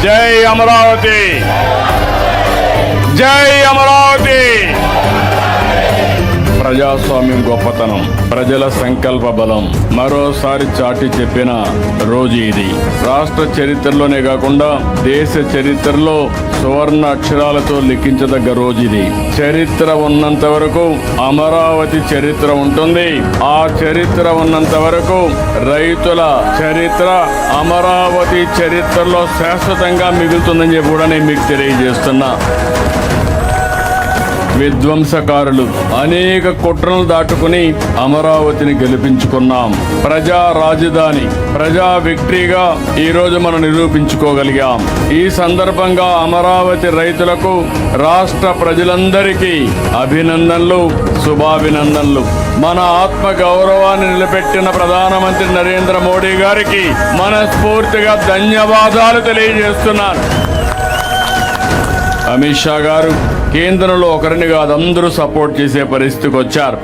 జై అమరావతి, జై అమరావతి. ప్రజాస్వామ్యం గొప్పతనం, ప్రజల సంకల్ప బలం మరోసారి చాటి చెప్పిన రోజు ఇది. రాష్ట్ర చరిత్రలోనే కాకుండా దేశ చరిత్రలో సువర్ణ అక్షరాలతో లిఖించదగ్గ రోజు ఇది. చరిత్ర ఉన్నంత వరకు అమరావతి చరిత్ర ఉంటుంది. ఆ చరిత్ర ఉన్నంత వరకు రైతుల చరిత్ర అమరావతి చరిత్రలో శాశ్వతంగా మిగులుతుందని చెప్పి కూడా నేను మీకు తెలియజేస్తున్నా. విధ్వంసకారులు అనేక కుట్రలు దాటుకుని అమరావతిని గెలిపించుకున్నాం. ప్రజా రాజధాని, ప్రజా విక్టరీగా ఈరోజు మనం నిరూపించుకోగలిగాం. ఈ సందర్భంగా అమరావతి రైతులకు, రాష్ట్ర ప్రజలందరికీ అభినందనలు, శుభాభినందనలు. మన ఆత్మ గౌరవాన్ని నిలబెట్టిన ప్రధానమంత్రి నరేంద్ర మోడీ గారికి మనస్ఫూర్తిగా ధన్యవాదాలు తెలియజేస్తున్నాను. అమిత్ షా గారు కేంద్రంలో ఒకరిని కాదు అందరూ సపోర్ట్ చేసే పరిస్థితికి వచ్చారు.